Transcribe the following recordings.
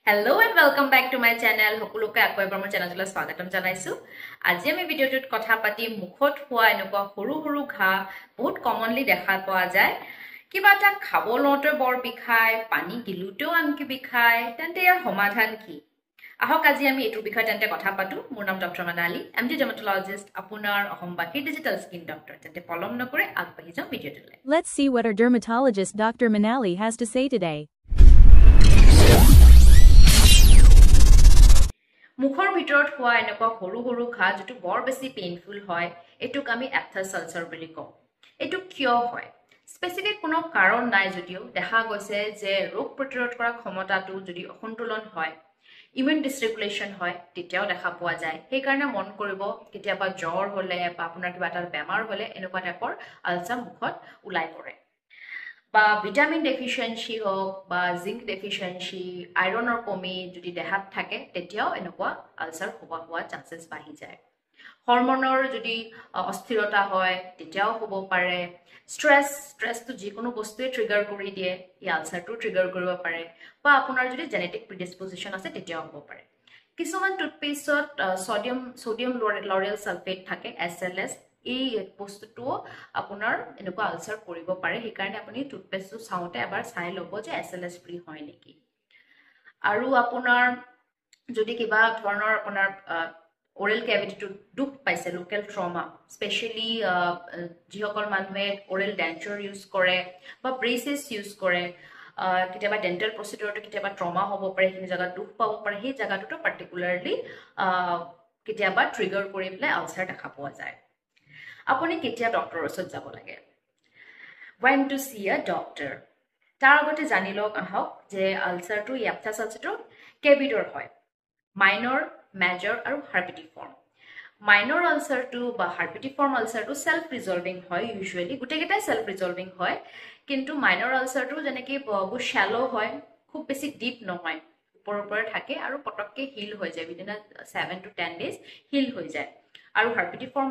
Hello and welcome back to my channel. Hokuluke akwa mon channel jula swagatam janaisu. Aji ami video tut kotha pati mukhot hua enukwa horu horu gha bahut commonly dekha poa jay. Kiba ta khabolote bor bikhai, pani giluteo anki bikhai, tente yar somadhan ki. Ahok aji ami etu bikhai tente kotha patu. Mor nam Dr. Manali, MD dermatologist, apunar ahombaki digital skin doctor. Tente polom nokore agbahi jam video tule. Let's see what our dermatologist Dr. Manali has to say today. মুখৰ ভিতৰত হোৱা এনেকুৱা সৰু সৰু ঘা যেটো বৰ বেছি পেইনফুল হয় এটুক আমি এপথাছ আলচাৰ বুলি কওঁ এটু কিয় হয় স্পেসিফিক কোনো কাৰণ নাই যদিও দেখা গৈছে যে ৰোগ প্ৰতিৰোধ কৰা ক্ষমতাটো যদি অসন্তুলন হয় ইমিউন ডিসৰেগুলেশন হয় তেতিয়াও দেখা পোৱা যায় সেই কাৰণে মন কৰিব কেতিয়াবা জ্বৰ হলে বা আপোনাৰ কিবা এটা বেমাৰ হলে এনেকুৱা টাইপৰ আলচাৰ মুখত উলাই পৰে বা ভিটামিন ডেফিসিয়েন্সি হোক বা জিংক ডেফিসিয়েন্সি আইৰনৰ কমি যদি দেহাত থাকে তেতিয়াও এনেকুৱা আলচাৰ হোৱা চান্সেস বাঢ়ি যায় হৰমনৰ যদি অস্থিৰতা হয় তেতিয়াও হ'ব পাৰে স্ট্ৰেসটো যিকোনো বস্তুৱে ট্ৰিগাৰ কৰি দিয়ে এই আলচাৰটো ট্ৰিগাৰ কৰিব পাৰে বা আপোনাৰ যদি জেনেটিক প্ৰিডিসপজিশন আছে তেতিয়াও হ'ব পাৰে কিছুমান টুথপেষ্টত সোডিয়াম লৰেল সালফেট থাকে SLS এই বস্তুটো আপোনাৰ এনেকুৱা আলচাৰ কৰিব পাৰে সেই কাৰণে আপুনি টুথপেষ্টটো চাওতে এবাৰ চাই ল'ব যে SLS ফ্ৰী হয় নেকি আৰু আপোনাৰ যদি কিবা ধৰণৰ আপোনাৰ oral cavity to দুখ পাইছে লোকেল ট্ৰমা স্পেশালি যিসকল মানুহে oral denture ইউজ কৰে বা ব্ৰেসেস ইউজ কৰে কিটাবা ডেন্টাল প্ৰসিডিউৰটো কিটাবা ট্ৰমা হ'ব পাৰে সেই জায়গা দুখ পাব পাৰে সেই জায়গাটো পাৰ্টিকুলাৰলি কিটাবা ট্ৰিগাৰ কৰি পেলাই আলচাৰ দেখা পোৱা যায় আপুনি কেতিয়া ডক্টৰৰ ওচৰত যাব লাগে when to see a doctor তাৰ আগতে জানি লওক আহক যে আলচাৰটো এপথাছ আলচাৰটো কেবিডৰ হয় মাইনৰ মেজৰ আৰু হাৰ্পিটিফৰ্ম মাইনৰ আলচাৰটো বা হাৰ্পিটিফৰ্ম আলচাৰটো সেলফ ৰিজলভিং হয় ইউজুৱেলি গুটেকেটাই সেলফ ৰিজলভিং হয় কিন্তু মাইনৰ আলচাৰটো যেনেকৈ বহু শ্যালো হয় খুব বেছি ডিপ নহয় ওপৰৰ থাকে আৰু পটককে হিল হৈ যায় উইদিন 7 to 10 days হিল হৈ যায় আৰু হাৰ্পিটিফৰ্ম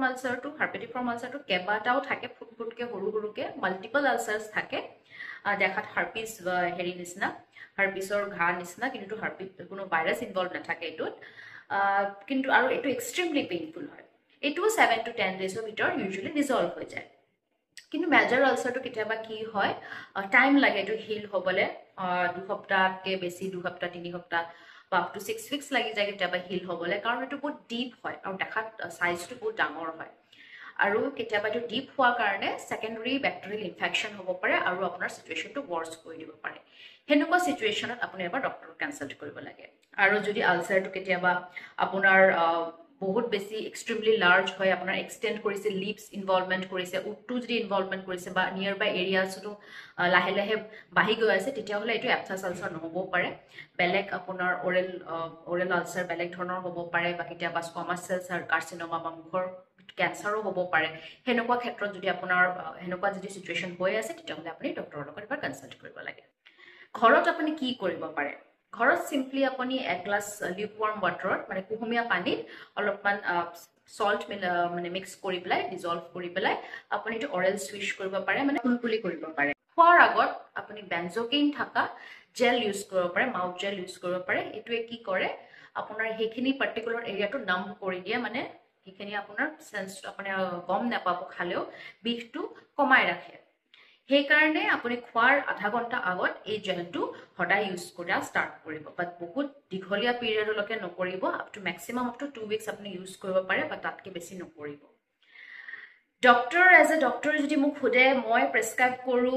আলচাৰটো কেবাটাও থাকে ফুটফুটকে সৰু মাল্টিপল আলচাৰছ থাকে দেখাত হাৰ্পিস হেৰি নিচিনা হাৰ্পিসৰ ঘা নিচিনা কিন্তু হাৰ্পিস কোনো ভাইৰাছ ইনভলভ নাথাকে এটোত কিন্তু আৰু এটো এক্সট্ৰিমলি পেইনফুল হয় এটো 7 to 10 days ৰ ভিতৰত ইউজুৱেলি ৰিজলভ হৈ যায় কিন্তু মেজৰ আলচাৰটো কিটাবা কি হয় টাইম লাগে এটো হিল হ'বলে 2 সপ্তাহকে বেছি 2 সপ্তাহ 3 সপ্তাহ বা আপ টু 6 weeks লাগি যায় কিটাবা হিল হ'বলে কাৰণ এটো বহুত ডিপ হয় আৰু দেখাত সাইজটো বহুত ডাঙৰ হয় আৰু কিটাবা এটো ডিপ হোৱা কাৰণে সেকেন্ডাৰী ব্যাকটেৰিয়েল ইনফেকশন হ'ব পাৰে আৰু আপোনাৰ সিচুৱেশনটো ওয়াৰ্স কৰি দিব পাৰে হেনেকুৱা সিচুৱেশনত আপুনি এবাৰ ডক্টৰক কনসাল্ট কৰিব লাগে আৰু যদি আলচাৰটো কিটাবা আপোনাৰ বহুত বেছি এক্সট্ৰিমলি লাৰ্জ হয় আপোনাৰ এক্সটেন্ড কৰিছে লিপস ইনভলভমেন্ট কৰিছে উটটো যদি ইনভলভমেন্ট কৰিছে বা নিয়াৰ বাই এৰিয়াছটো লাহে লাহে বাঢ়ি গৈ আছে তেতিয়া হলে এটো এপথাছ আলচাৰ নহব পাৰে বেলেগ আপোনাৰ ওৰেল আলচাৰ বেলেগ ধৰণৰ হ'ব পাৰে বা কিটাবা স্কোমাছ সেল কাৰ্চিনোমা বা মুখৰ ক্যান্সাৰো হ'ব পাৰে হেনেকুৱা ক্ষেত্ৰত যদি আপোনাৰ হেনেকুৱা যদি সিচুৱেশন হৈ আছে তেতিয়া হলে আপুনি ডক্টৰৰ লগত এবাৰ কনসাল্ট কৰিব লাগে ঘৰত আপুনি কি কৰিব পাৰে ঘৰত সিম্পলি আপুনি এক গ্লাস লিউকৱাৰ্ম ওয়াটাৰত মানে কুহুমীয়া পানীত অলপমান সল্ট মানে মিক্স কৰি পেলাই ডিজলভ কৰি পেলাই আপুনি এটো অৰেল সুইচ কৰিব পাৰে মানে কুলকুলি কৰিব পাৰে খোৱাৰ আগত আপুনি বেনজোকেইন থাকা জেল ইউজ কৰিব পাৰে মাউথ জেল ইউজ কৰিব পাৰে এটোৱে কি কৰে আপোনাৰ হেখিনি পাৰ্টিকুলাৰ এৰিয়াটো নাম কৰি দিয়ে মানে হেখিনি আপোনাৰ সেন্স আপুনি গম নাপাব খালেও বিষটো কমাই ৰাখে সেই কাৰণে আপুনি খোৱাৰ আধা ঘণ্টা আগত এই জেলটো হদাই ইউজ কৰা স্টাৰ্ট কৰিব বাট বহুত দীঘলীয়া পিৰিয়ডলৈকে নকৰিব up to maximum up to 2 weeks আপুনি ইউজ কৰিব পাৰে বা তাতকে বেছি নকৰিব ডক্টৰ এজ এ ডক্টৰ যদি মোক খুদে মই প্ৰেসক্ৰাইব কৰো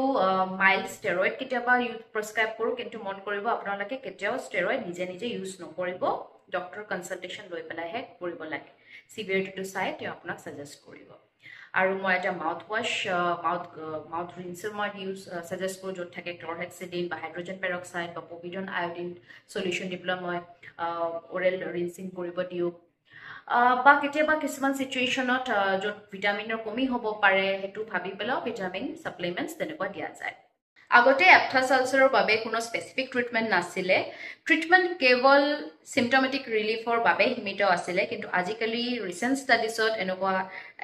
মাইল্ড স্টেৰয়েড কিটাবা ইউজ প্ৰেসক্ৰাইব কৰো কিন্তু মন কৰিব আপোনালোকে কেতিয়াও স্টেৰয়েড নিজে ইউজ নকৰিব ডক্টৰ কনসালটেশন লৈ পেলাইহে কৰিব লাগে সিভিয়াৰিটিটো চাই তেওঁ আপোনাক সাজেষ্ট কৰিব আৰু মই এটা মাউথ ওয়াশ মাউথ ৰিন্সাৰ মই ইউজ সাজেষ্ট কৰো যত থাকে ক্লৰহেক্সিডিন বা হাইড্ৰোজেন পেৰক্সাইড বা পভিডন আয়োডিন সলিউশন দি পেলাই মই ওৰেল ৰিন্সিং কৰিব দিও বা কেতিয়াবা কিছুমান সিচুৱেশনত যত ভিটামিনৰ কমি হ'ব পাৰে হেতু ভাবি পেলাও ভিটামিন সাপ্লিমেন্টস তেনেকুৱা দিয়া যায় আগতে এপথাছ আলচাৰৰ বাবে কোনো স্পেসিফিক ট্ৰিটমেন্ট নাছিলে ট্ৰিটমেন্ট কেৱল সিম্পটমেটিক ৰিলিফৰ বাবে সীমিত আছিল কিন্তু আজিকালি ৰিসেন্ট ষ্টাডিজত এনেকুৱা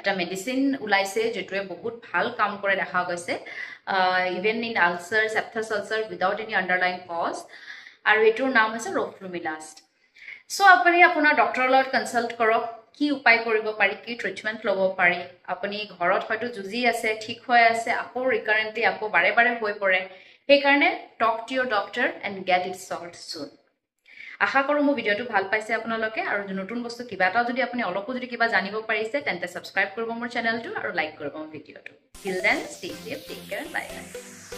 এটা মেডিসিন উলাইছে যেটোৱে বহুত ভাল কাম কৰে দেখা গৈছে even in ulcers aphthous ulcer without any underlying cause আৰু এটোৰ নাম হৈছে ৰফ্লুমিলাষ্ট সো আপুনি আপোনাৰ ডক্টৰৰ লগত কনসাল্ট কৰক কি উপায় কৰিব পাৰি কি ট্ৰিটমেন্ট ল'ব পাৰি আপুনি ঘৰত হয়তো জুজি আছে ঠিক হৈ আছে আকৌ ৰিকাৰেন্টলি আকৌ বাৰে বাৰে হৈ পৰে সেই কাৰণে talk to your doctor and get it solved soon আশা কৰো মোৰ ভিডিওটো ভাল পাইছে আপোনালোকে আৰু নতুন বস্তু কিবা এটা যদি আপুনি অলপো যদি কিবা জানিব পাৰিছে তেন্তে সাবস্ক্ৰাইব কৰিব মোৰ চেনেলটো আৰু লাইক কৰিব মোৰ ভিডিওটো till then stay safe take care bye বাই